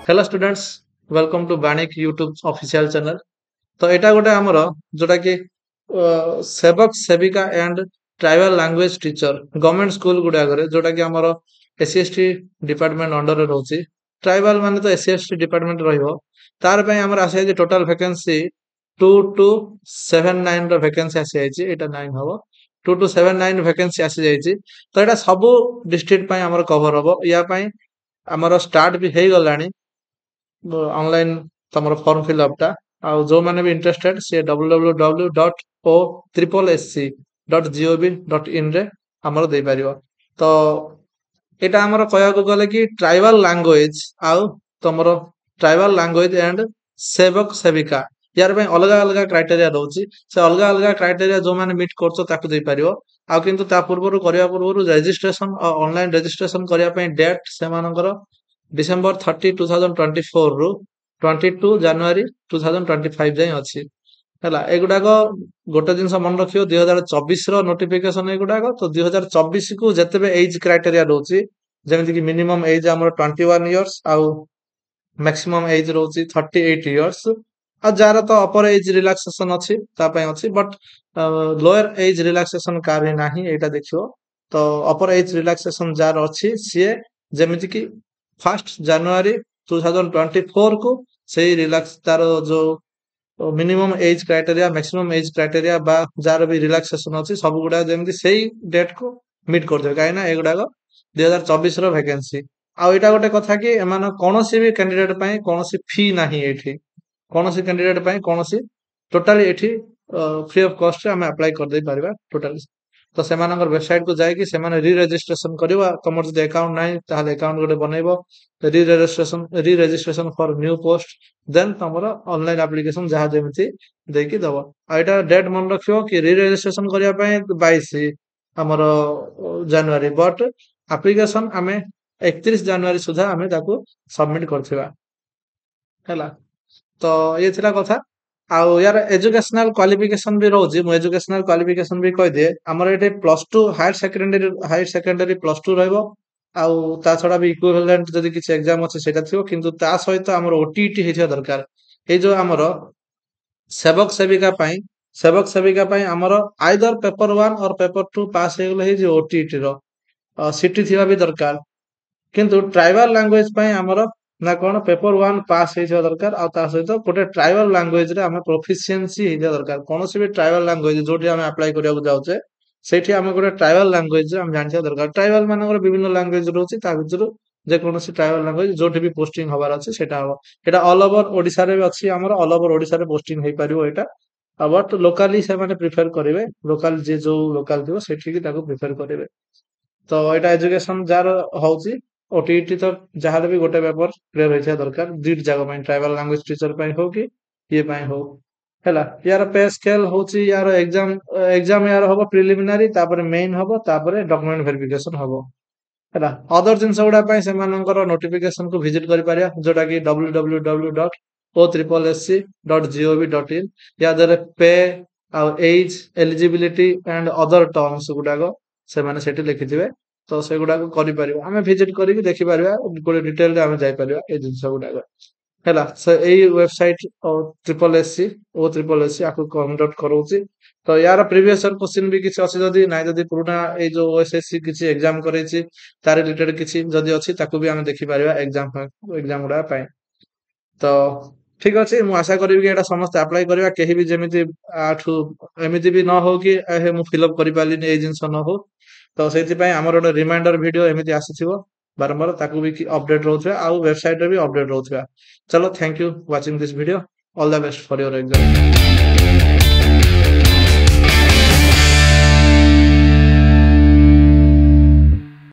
Hello students, welcome to Banik YouTube official channel. तो एटा गोटे हमर जोटा कि सेवक सेविका and tribal language teacher government school गुडा करे जोटा कि हमर एससी एसटी डिपार्टमेंट अंडर रे रहउची। ट्राइबल माने तो एससी एसटी डिपार्टमेंट रहइबो। तार पय हमर आसे जे टोटल वैकेंसी 2279 रो वैकेंसी आसी जायछि। एटा 9 हबो 2279 वैकेंसी आसी जायछि। तो एटा सब डिस्ट्रिक्ट पय हमर कवर हबो। या पय हमर स्टार्ट भी हेइ गलानी ऑनलाइन तमर फॉर्म फिलअप टा। आ जो माने भी इंटरेस्टेड से www.o SSC.gov.in रे हमर देइ परियो। तो एटा हमर कहया गले कि ट्राइबल लैंग्वेज आउ तमर ट्राइबल लैंग्वेज एंड सेवक सेविका यार पे अलगा अलगा क्राइटेरिया रहउची। से अलगा अलगा क्राइटेरिया जो माने मीट करछो ताकू देइ परियो। आ किंतु ता पूर्वरु करिया पूर्वरु रजिस्ट्रेशन ऑनलाइन रजिस्ट्रेशन करिया पे डेट से मानकर डिसेंबर 30 2024 रु 22 जनवरी 2025 जाए अछि। ହେଲା ଏଗୁଡାକ ଗୋଟେ ଜିନିଷ ମନେ ରଖିବ 2024 ର ନୋଟିଫିକେସନ ଏଗୁଡାକ। ତ 2024 କୁ ଯେତେବେ ଏଜ କ୍ରାଇଟେରିଆ ରହୁଛି ଯେମିତି କି ମିନିମମ୍ ଏଜ ଆମର 21 ଇୟର୍ସ ଆଉ मैक्सिमम एज रोची 38 इयर्स। आ जार तो अपर एज रिलैक्सेशन अछि ता पय अछि but lower age relaxation car नाही एटा देखियो। तो अपर एज रिलैक्सेशन जार अछि सिए जेमिति कि 1 जनवरी 2024 को सेही रिलैक्स तार जो minimum age criteria maximum age criteria बा जार भी रिलैक्सेशन अछि सब गुडा जेमिति सेही डेट को मीट कर दे काहे ना एगुडा 2024 रो वैकेंसी। आ एटा गोटे कथा कि एमान कोनोसी भी कैंडिडेट पय कोनोसी फी नाही एठी। कोनोसी कैंडिडेट पय कोनोसी टोटली एठी फ्री ऑफ कॉस्ट रे हम अप्लाई कर दे परिबा टोटली। तो सेमानकर वेबसाइट को जाय कि सेमाने री रजिस्ट्रेशन करबा तमर जे अकाउंट नाही ताले अकाउंट गोटे बनैबो। Re registration for new post then तमरो ऑनलाइन एप्लीकेशन जहा जेमिति देकी दबो। आ एटा डेट मन रखियो कि री रजिस्ट्रेशन करिया पय 22 हमरो जनवरी बट एप्लीकेशन हमें 31 जनवरी सुधा हमें ताको सबमिट करथिबा हैला। तो ये थिला कथा। आउ यार एजुकेशनल क्वालिफिकेशन भी रहउची। मु एजुकेशनल क्वालिफिकेशन भी कहि दिए हमर एटे +2 हायर सेकेंडरी +2 रहइबो। आउ ता छडा भी इक्विवेलेंट जदि किछ एग्जाम अछि सेटा थिबो किंतु ता सहित हमर ओटीईटी हेथिया दरकार। ए जो हमर सेवक सेविका पय हमर आइदर पेपर 1 और पेपर 2 पास हे गेले हे जे ओटीईटी रो सिटी थिबा भी दरकार। किंतु ट्राइबल लैंग्वेज पय हमर ना कोन पेपर 1 पास हेथिया दरकार। आ ता सहित गोटे ट्राइबल लैंग्वेज रे हम प्रोफिशिएंसी हेथिया दरकार। कोनोसी भी ट्राइबल लैंग्वेज जोटी हम अप्लाई करिया को जाउचे सेठी हम गोटे ट्राइबल लैंग्वेज रे हम जानथिया दरकार। ट्राइबल मानकर विभिन्न लैंग्वेज रहउची ता भितरु जे कोनोसी ट्राइबल लैंग्वेज जोटी भी पोस्टिंग हबार अछि सेटा हबो। एटा ऑल ओवर ओडिसा रे भी अछि हमर ऑल ओवर ओडिसा रे पोस्टिंग हेइ परिबो एटा। बट लोकली से माने प्रिफर करिवे लोकल जे जो लोकल थिबो सेठी की ताको प्रिफर करिवे। तो एटा एजुकेशन जार हउची ओटीईटी तो जहार भी गोटे पेपर क्लियर होइथिया दरकार दीट जागो पय ट्राइबल लैंग्वेज टीचर पय हो कि ये पय हो हैला। यार पे स्केल होची यार एग्जाम यार हबो प्रिलिमिनरी तापर मेन हबो तापर डॉक्यूमेंट वेरिफिकेशन हबो हैला। अदर जिंस गुडा पय से मानकर नोटिफिकेशन को विजिट करि पारिया जोटा कि www.o SSC.gov.in या दरे पे आ age eligibility and other terms गुडाको से माने सेठी लिखिथिबे। तो से गुडाको करि परिबा हमें विजिट करि कि देखि परिबा गोटे डिटेल रे हमें जाय परिबा ए जिंस गुडाको हैला। से एई वेबसाइट ट्रिपल एससी ओ ट्रिपल एससी आकु कंडक्ट करउची। तो यार प्रीवियस ईयर क्वेश्चन भी किछ अछि जदी नाइ जदी पुराना ए जो ओएसएससी किछ एग्जाम करैछि तार रिलेटेड किछ जदी अछि ताकू भी हमें देखि परिबा एग्जाम गुडा पय। तो ठीक अछि मु आशा करिबि कि एटा समस्त अप्लाई करिबा केहि भी जेमिति आठु एमिति भी न हो कि एहे मु फिल अप करि पालिनी ए जिंस न हो। तो सेति पय हमर ओटा रिमाइंडर वीडियो एमिति आसीथिबो बारंबार ताकू भी अपडेट रहउथिबा आ वेबसाइट रे भी अपडेट रहउथिबा। चलो thank you watching this video all the best for your exam.